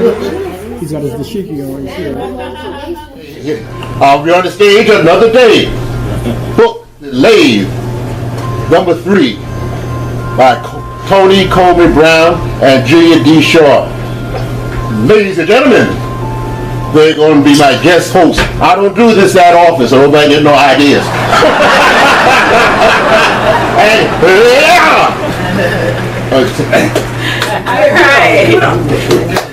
He's got his dashiki on. We're on the stage another day. Book Lathe, number 3, by Tony Coleman Brown and Julia D. Shaw. Ladies and gentlemen, they're going to be my guest hosts. I don't do this that often, so nobody get no ideas. And yeah! All right.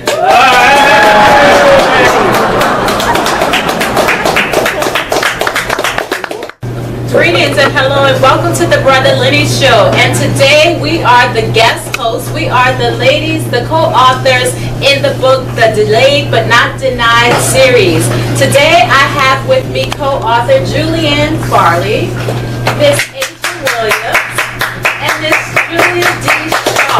Greetings and hello and welcome to the Brother Lenny Show. And today we are the guest hosts. We are the ladies, the co-authors in the book, The Delayed But Not Denied series. Today I have with me co-author Julianne Farley, Miss Adrian Williams, and Miss Julia D. Shaw.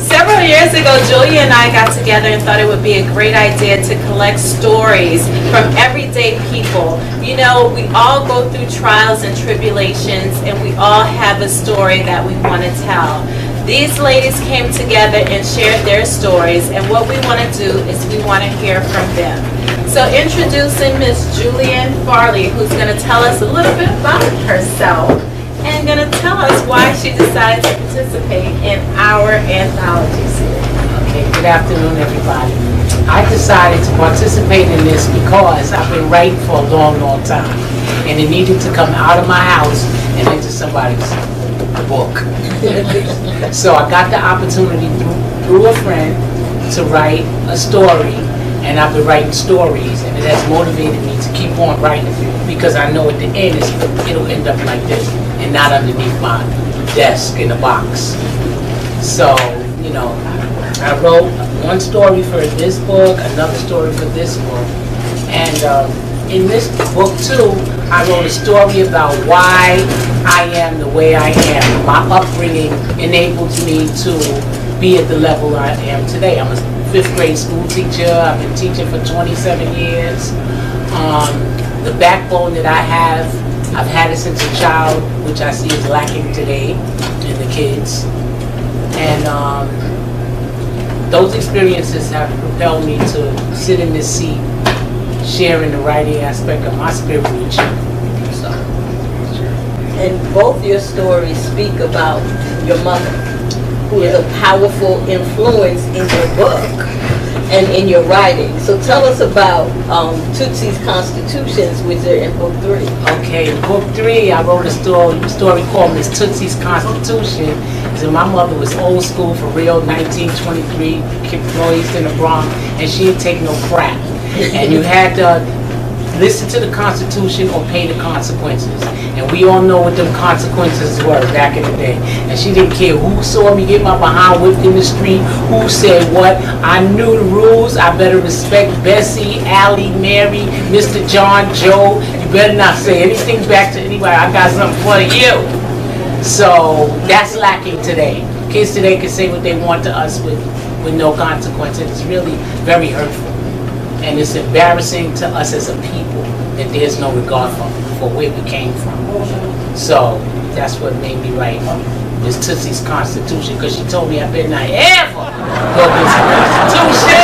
Several years ago, Julia and I got together and thought it would be a great idea to collect stories from everyday people. You know, we all go through trials and tribulations, and we all have a story that we want to tell. These ladies came together and shared their stories, and what we want to do is we want to hear from them. So introducing Miss Julianne Farley, who's going to tell us a little bit about herself and going to tell us why she decided to participate in our anthology series. Okay, good afternoon, everybody. I decided to participate in this because I've been writing for a long, long time, and it needed to come out of my house and into somebody's book. So I got the opportunity through a friend to write a story, and I've been writing stories, and it has motivated me to keep on writing because I know at the end it'll end up like this and not underneath my desk in a box. So, you know, I wrote one story for this book, another story for this book, and in this book too, I wrote a story about why I am the way I am. My upbringing enabled me to be at the level I am today. I'm a 5th grade school teacher. I've been teaching for 27 years. The backbone that I have, I've had it since a child, which I see is lacking today in the kids. And those experiences have propelled me to sit in this seat, sharing the writing aspect of my spirit with you. So. And both your stories speak about your mother, who is a powerful influence in your book and in your writing. So tell us about Tootsie's Constitutions, which are in book 3. Okay, in book 3, I wrote a story called Miss Tootsie's Constitution. And my mother was old school for real, 1923, raised in the Bronx, and she didn't take no crap. And you had to listen to the Constitution or pay the consequences. And we all know what them consequences were back in the day. And she didn't care who saw me get my behind whipped in the street, who said what. I knew the rules. I better respect Bessie, Allie, Mary, Mr. John, Joe. You better not say anything back to anybody. I got something for you. So that's lacking today. Kids today can say what they want to us with no consequences. It's really very hurtful. And it's embarrassing to us as a people that there's no regard for where we came from. So that's what made me write Miss Tootsie's Constitution, because she told me I better not ever go against the Constitution.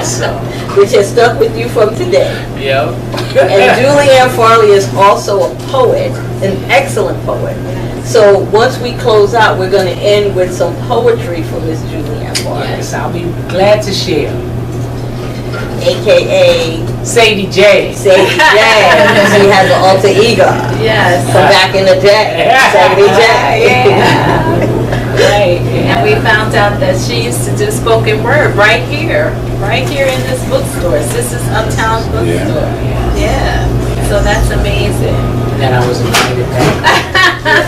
So. Which has stuck with you from today. Yep. And Julianne Farley is also a poet, an excellent poet. So once we close out, we're going to end with some poetry from Miss Julianne Farley. Yes, I'll be glad to share. AKA Sadie J. Sadie J. She has an alter ego. Yes. From back in the day. Sadie J. Yeah. Right. And we found out that she used to do spoken word right here in this bookstore. This is Uptown Bookstore. Yeah. So that's amazing. Then I was invited back.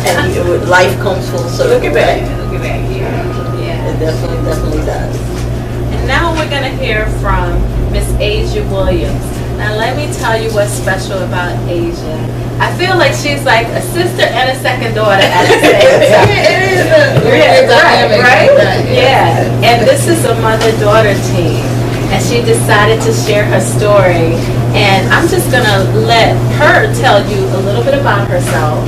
And life comes full circle. Look at that. Look at that here. Yeah. It definitely does. And now we're going to hear from Miss Asia Williams. Now let me tell you what's special about Asia. I feel like she's like a sister and a second daughter at the same time. It is a dynamic, right? Yeah. And this is a mother-daughter team. And she decided to share her story. And I'm just going to let her tell you a little bit about herself.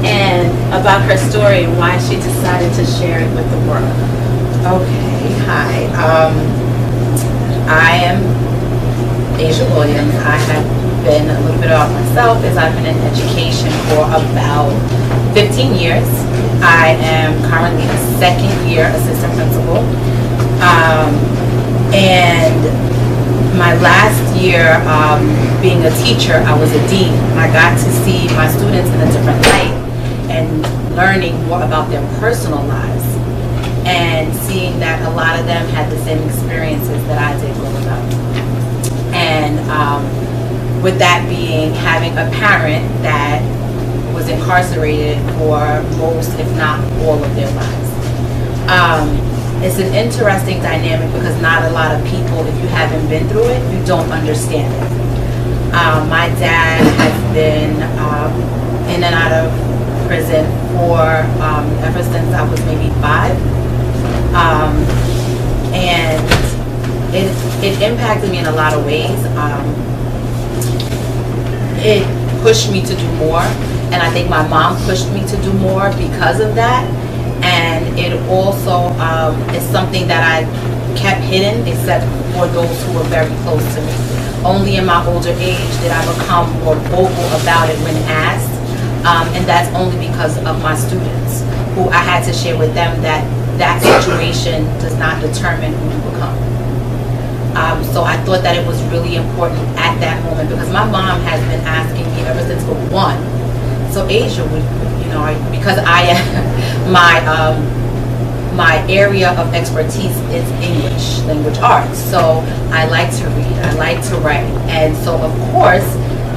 and about her story and why she decided to share it with the world. Okay, hi. I am Asia Williams. I have been a little bit about myself as I've been in education for about 15 years. I am currently a second year assistant principal. And my last year being a teacher, I was a dean. I got to see my students in a different light and learning more about their personal lives and seeing that a lot of them had the same experiences that I did growing up. And with that being having a parent that was incarcerated for most, if not all, of their lives. It's an interesting dynamic because not a lot of people, if you haven't been through it, you don't understand it. My dad has been in and out of prison for ever since I was maybe 5. And it impacted me in a lot of ways. It pushed me to do more, and I think my mom pushed me to do more because of that. And it also is something that I kept hidden, except for those who were very close to me. Only in my older age did I become more vocal about it when asked, and that's only because of my students, who I had to share with them that that situation does not determine who you become. So I thought that it was really important at that moment because my mom has been asking me ever since book 1. So Asia, because I am my area of expertise is English language arts. So I like to read, I like to write, and so of course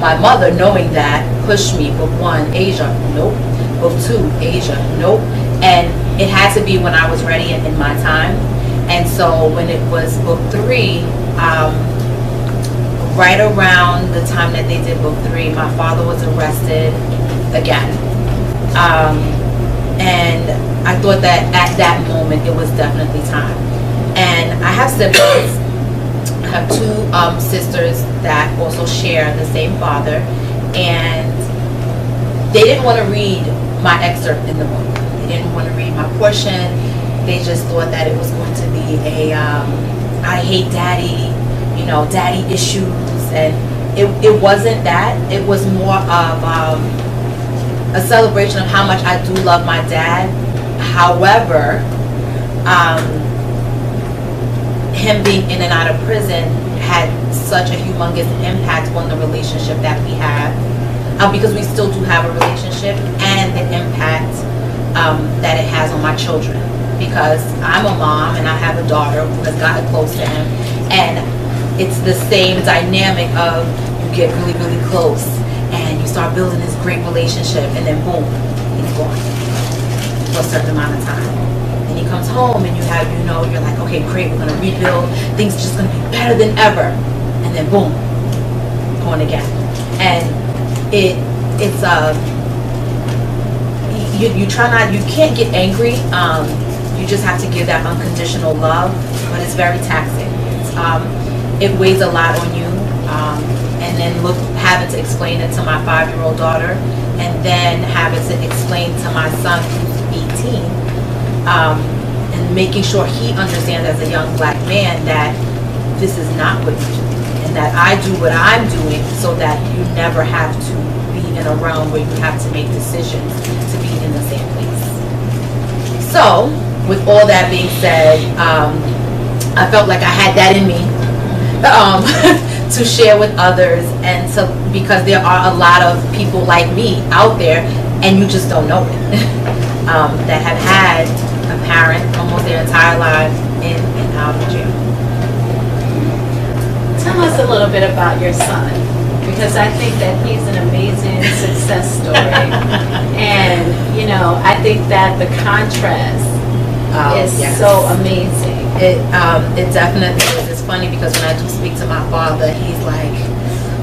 my mother, knowing that, pushed me. Book 1, Asia, nope. Book 2, Asia, nope. And it had to be when I was ready and in my time. And so when it was book 3, right around the time that they did book 3, my father was arrested again. And I thought that at that moment it was definitely time. And I have siblings. I have 2 sisters that also share the same father, and they didn't want to read my excerpt in the book. They didn't want to read my portion. They just thought that it was going to be a I hate daddy, daddy issues, and it wasn't that. It was more of a celebration of how much I do love my dad. However, him being in and out of prison had such a humongous impact on the relationship that we have, because we still do have a relationship, and the impact that it has on my children. Because I'm a mom and I have a daughter who has gotten close to him, and it's the same dynamic of you get really, really close and you start building this great relationship, and then boom, he's gone for a certain amount of time. And he comes home and you have, you're like, okay, great, we're gonna rebuild, things are just gonna be better than ever, and then boom, gone again. And it's you try not, you can't get angry. You just have to give that unconditional love, but it's very taxing. It weighs a lot on you, and then having to explain it to my 5-year-old daughter, and then having to explain to my son who's 18, and making sure he understands as a young black man that this is not what you do, and that I do what I'm doing so that you never have to be in a realm where you have to make decisions to be in the same place. So, with all that being said, I felt like I had that in me to share with others, and because there are a lot of people like me out there, and you just don't know it, that have had a parent almost their entire lives in and out of jail. Tell us a little bit about your son, because I think that he's an amazing success story. And, I think that the contrast is so amazing. It definitely is. It's funny because when I do speak to my father, he's like,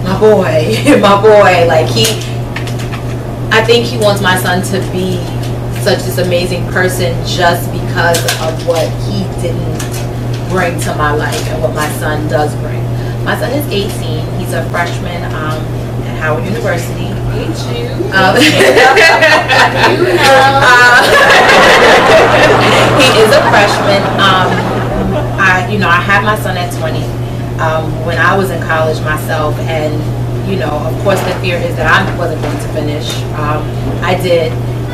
my boy, my boy. Like I think he wants my son to be such this amazing person just because of what he didn't bring to my life and what my son does bring. My son is 18. He's a freshman at Howard University. H.U. You know. He is a freshman. I had my son at 20 when I was in college myself, and of course the fear is that I wasn't going to finish. I did,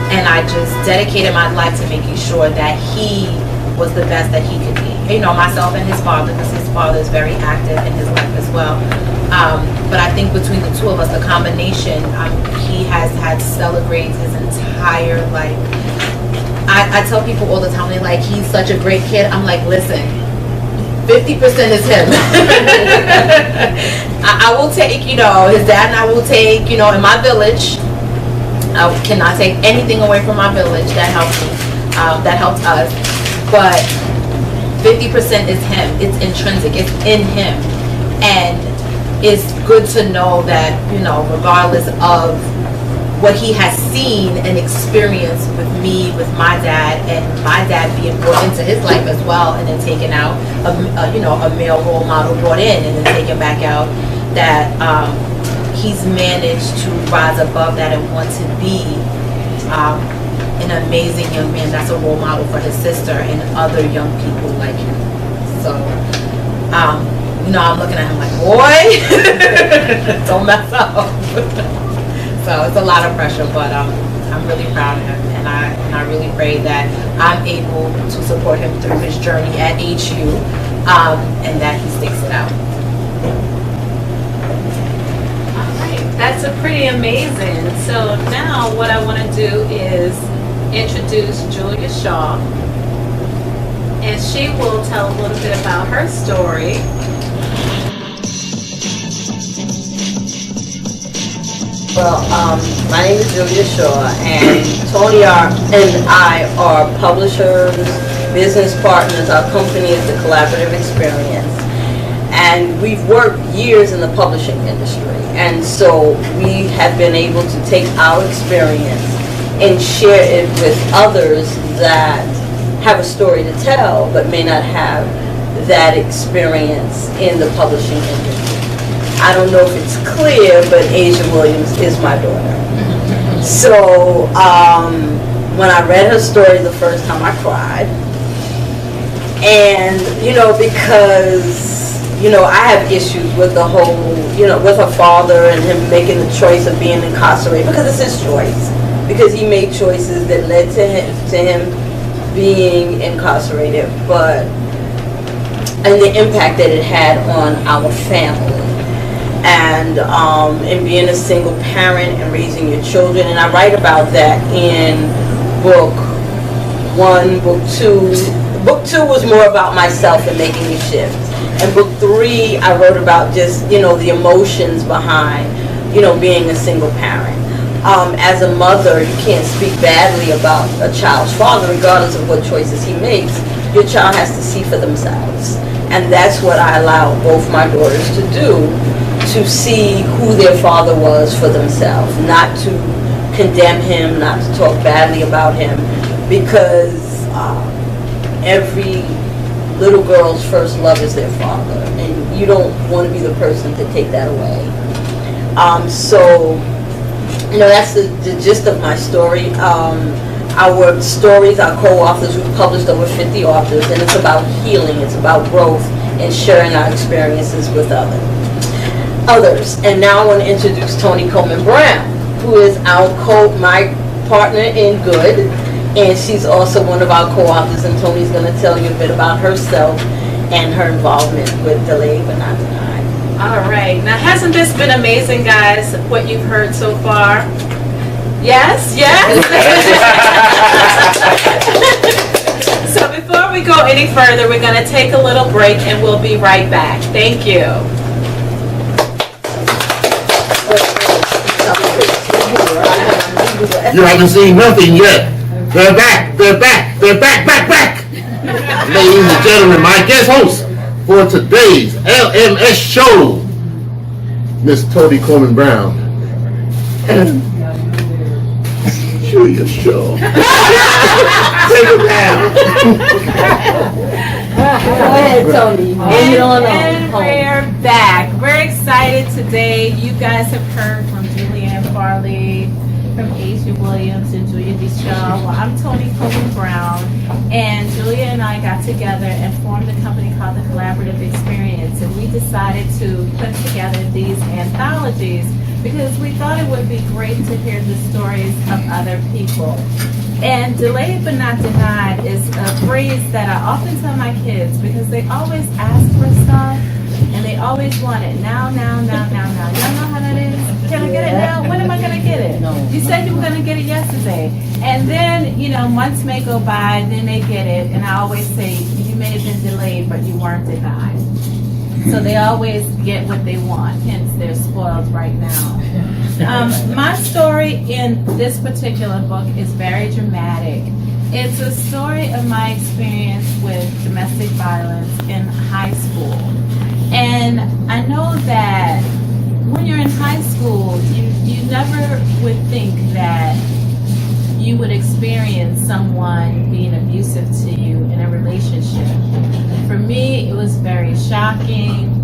and I just dedicated my life to making sure that he was the best that he could be. Myself and his father, because his father is very active in his life as well. But I think between the two of us, the combination, he has had stellar grades his entire life. I tell people all the time, they're like, he's such a great kid. I'm like, listen, 50% is him. I will take, his dad and I will take, in my village. I cannot take anything away from my village. That helps me. That helps us. But 50% is him. It's intrinsic. It's in him. And it's good to know that, regardless of what he has seen and experienced with me, with my dad, and my dad being brought into his life as well, and then taken out, a male role model brought in and then taken back out, that he's managed to rise above that and want to be an amazing young man that's a role model for his sister and other young people like him. So, I'm looking at him like, boy, don't mess up. So it's a lot of pressure, but I'm really proud of him, and I really pray that I'm able to support him through his journey at HU, and that he sticks it out. All right, that's a pretty amazing. So now what I want to do is introduce Julia Shaw, and she will tell a little bit about her story. Well, my name is Julia Shaw, and Tony and I are publishers, business partners. Our company is the Collaborative Experience, and we've worked years in the publishing industry, and so we have been able to take our experience and share it with others that have a story to tell but may not have that experience in the publishing industry. I don't know if it's clear, but Asia Williams is my daughter. So when I read her story the first time, I cried. And, because, I have issues with the whole, with her father and him making the choice of being incarcerated, because it's his choice. Because he made choices that led to him being incarcerated, and the impact that it had on our family. And being a single parent and raising your children. And I write about that in book 1, book 2. Book 2 was more about myself and making a shift. And book 3, I wrote about just, the emotions behind, being a single parent. As a mother, you can't speak badly about a child's father, regardless of what choices he makes. Your child has to see for themselves. And that's what I allow both my daughters to do, to see who their father was for themselves, not to condemn him, not to talk badly about him, because every little girl's first love is their father, and you don't want to be the person to take that away. So, that's the gist of my story. Our stories, our co-authors, we've published over 50 authors, and it's about healing, it's about growth, and sharing our experiences with others. And now I want to introduce Toni Coleman Brown, who is my partner in Good, and she's also one of our co-authors, and Toni's going to tell you a bit about herself and her involvement with Delayed But Not Denied. All right. Now, hasn't this been amazing, guys, what you've heard so far? Yes? Yes? So before we go any further, we're going to take a little break, and we'll be right back. Thank you. You haven't seen nothing yet. They're back. Back. Ladies and gentlemen, my guest host for today's LMS show, Miss Toni Coleman Brown. And Julia Shaw. Take it down. Go ahead, Toni. And we're back. We're excited today. You guys have heard from Julianne Farley, from Asia Williams and Julia DeShaw. Well, I'm Toni Coleman Brown, and Julia and I got together and formed a company called the Collaborative Experience, and we decided to put together these anthologies because we thought it would be great to hear the stories of other people. And delayed but not denied is a phrase that I often tell my kids because they always ask for stuff and they always want it now. Y'all know how that is? Can I get it now? When am I going to get it? You said you were going to get it yesterday. And then, you know, months may go by, then they get it. And I always say, you may have been delayed, but you weren't denied. So they always get what they want, hence they're spoiled right now. My story in this particular book is very dramatic. It's a story of my experience with domestic violence in high school. And I know that when you're in high school, you never would think that you would experience someone being abusive to you in a relationship. For me, it was very shocking.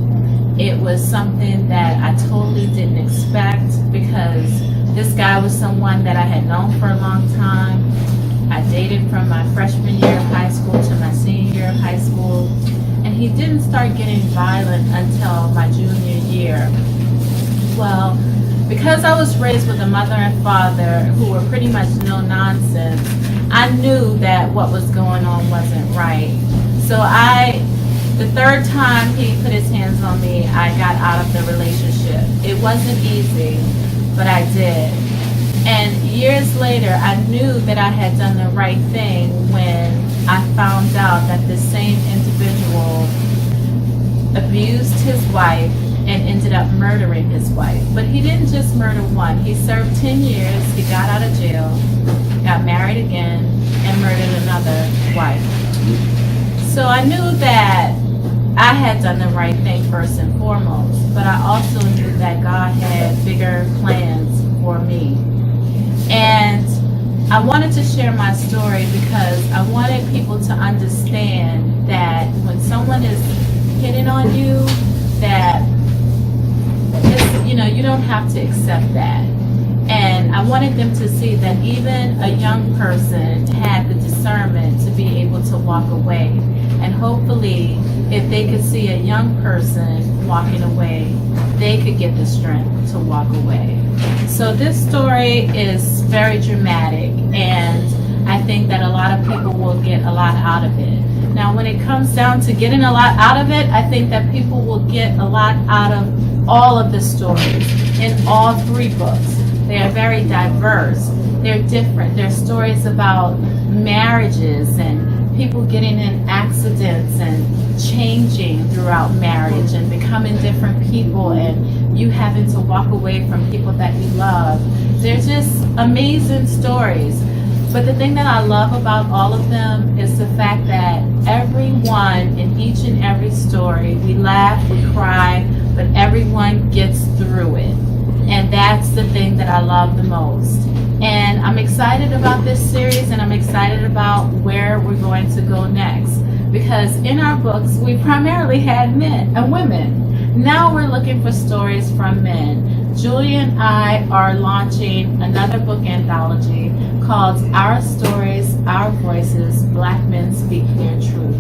It was something that I totally didn't expect because this guy was someone that I had known for a long time. I dated from my freshman year of high school to my senior year of high school. And he didn't start getting violent until my junior year. Well, because I was raised with a mother and father who were pretty much no nonsense, I knew that what was going on wasn't right. So the third time he put his hands on me, I got out of the relationship. It wasn't easy, but I did. And years later, I knew that I had done the right thing when I found out that the same individual abused his wife and ended up murdering his wife. But he didn't just murder one. He served 10 years, he got out of jail, got married again, and murdered another wife. So I knew that I had done the right thing first and foremost, but I also knew that God had bigger plans for me. And I wanted to share my story because I wanted people to understand that when someone is hitting on you, that you don't have to accept that. And I wanted them to see that even a young person had the discernment to be able to walk away. And hopefully, if they could see a young person walking away, they could get the strength to walk away. So this story is very dramatic, and I think that a lot of people will get a lot out of it. Now, when it comes down to getting a lot out of it, I think that people will get a lot out of all of the stories in all three books. They are very diverse. They're different. They're stories about marriages and people getting in accidents and changing throughout marriage and becoming different people, and you having to walk away from people that you love. They're just amazing stories. But the thing that I love about all of them is the fact that everyone in each and every story, we laugh, we cry, but everyone gets through it. And that's the thing that I love the most. And I'm excited about this series, and I'm excited about where we're going to go next. Because in our books, we primarily had men and women. Now we're looking for stories from men. Julia and I are launching another book anthology called Our Stories, Our Voices, Black Men Speak Their Truth.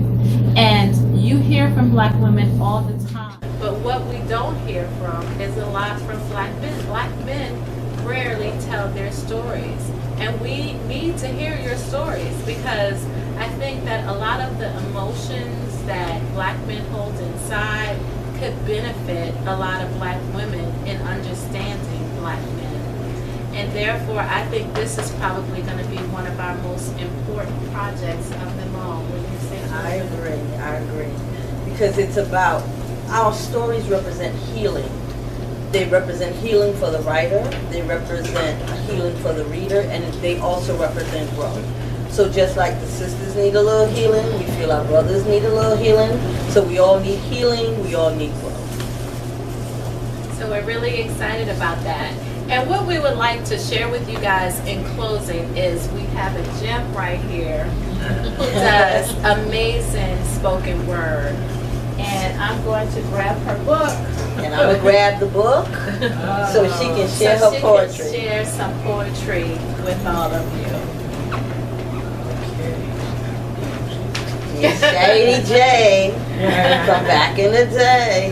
And you hear from Black women all the time. But what we don't hear from is a lot from Black men. Black men rarely tell their stories. And we need to hear your stories, because I think that a lot of the emotions that Black men hold inside could benefit a lot of Black women in understanding Black men. And therefore, I think this is probably going to be one of our most important projects of them all. Wouldn't you say? I agree. Because it's about, our stories represent healing. They represent healing for the writer, they represent healing for the reader, and they also represent growth. So just like the sisters need a little healing, we feel our brothers need a little healing. So we all need healing, we all need growth. So we're really excited about that. And what we would like to share with you guys in closing is we have a gem right here who does amazing spoken word. And I'm going to grab her book. And I'm going to grab the book so she can share her poetry. Can share some poetry with all of you. Shady J from back in the day.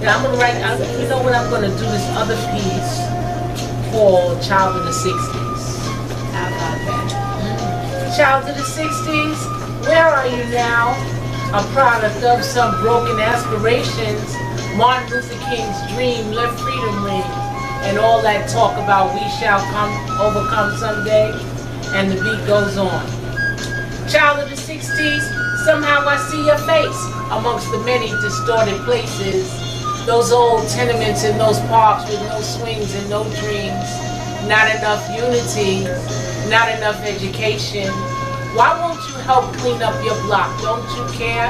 Yeah, I'm gonna write. You know what? I'm gonna do this other piece called "Child of the '60s." How about that? Child of the '60s, where are you now? A product of some broken aspirations. Martin Luther King's dream, let freedom ring, and all that talk about we shall overcome someday, and the beat goes on. Child of the '60s, somehow I see your face amongst the many distorted places. Those old tenements in those parks with no swings and no dreams. Not enough unity, not enough education. Why won't you help clean up your block? Don't you care?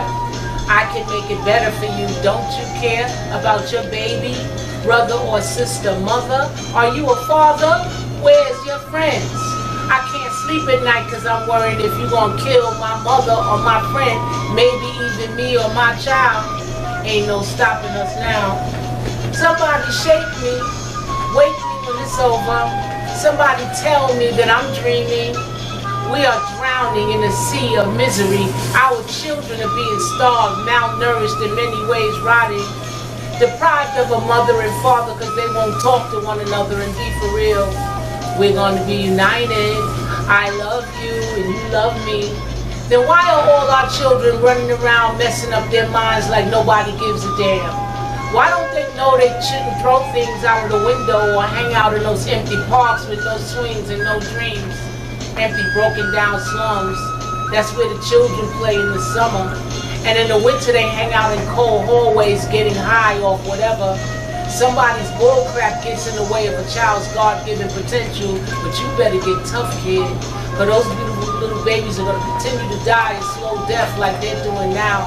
I can make it better for you. Don't you care about your baby, brother or sister, mother? Are you a father? Where's your friends? I can't sleep at night because I'm worried if you're going to kill my mother or my friend, maybe even me or my child. Ain't no stopping us now. Somebody shake me, wake me when it's over. Somebody tell me that I'm dreaming. We are drowning in a sea of misery. Our children are being starved, malnourished, in many ways rotting. Deprived of a mother and father because they won't talk to one another and be for real. We're going to be united. I love you and you love me. Then why are all our children running around messing up their minds like nobody gives a damn? Why don't they know they shouldn't throw things out of the window or hang out in those empty parks with no swings and no dreams? Empty, broken down slums. That's where the children play in the summer. And in the winter they hang out in cold hallways getting high off whatever. Somebody's bullcrap gets in the way of a child's God-given potential, but you better get tough, kid. But those beautiful little babies are going to continue to die a slow death like they're doing now.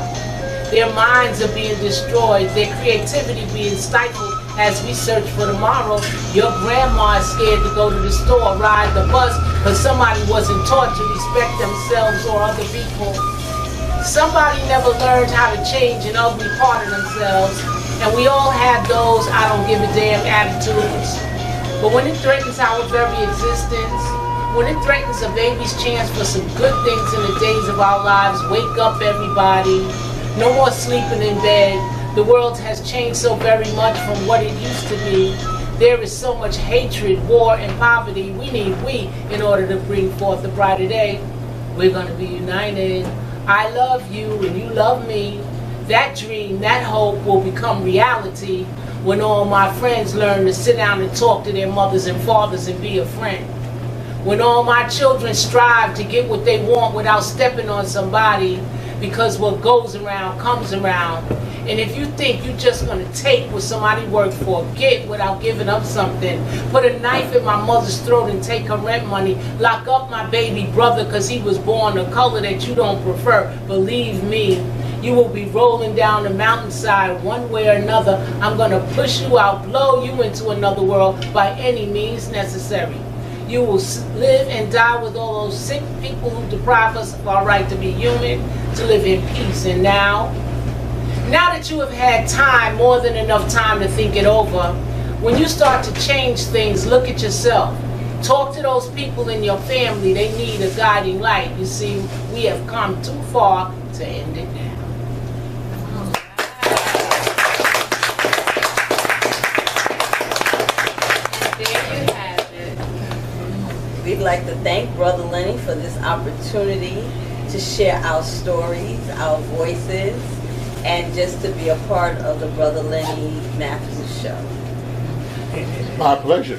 Their minds are being destroyed, their creativity being stifled as we search for tomorrow. Your grandma is scared to go to the store, ride the bus, because somebody wasn't taught to respect themselves or other people. Somebody never learned how to change an ugly part of themselves, and we all have those I don't give a damn attitudes. But when it threatens our very existence, when it threatens a baby's chance for some good things in the days of our lives, wake up everybody. No more sleeping in bed. The world has changed so very much from what it used to be. There is so much hatred, war, and poverty. We need in order to bring forth a brighter day. We're going to be united. I love you and you love me. That dream, that hope will become reality when all my friends learn to sit down and talk to their mothers and fathers and be a friend. When all my children strive to get what they want without stepping on somebody, because what goes around comes around. And if you think you're just going to take what somebody worked for, get without giving up something, put a knife in my mother's throat and take her rent money, lock up my baby brother because he was born a color that you don't prefer, believe me, you will be rolling down the mountainside one way or another. I'm going to push you out, blow you into another world by any means necessary. You will live and die with all those sick people who deprive us of our right to be human, to live in peace. And now that you have had time, more than enough time to think it over, when you start to change things, look at yourself. Talk to those people in your family. They need a guiding light. You see, we have come too far to end it now. We'd like to thank Brother Lenny for this opportunity to share our stories, our voices, and just to be a part of the Brother Lenny Matthews Show. My pleasure.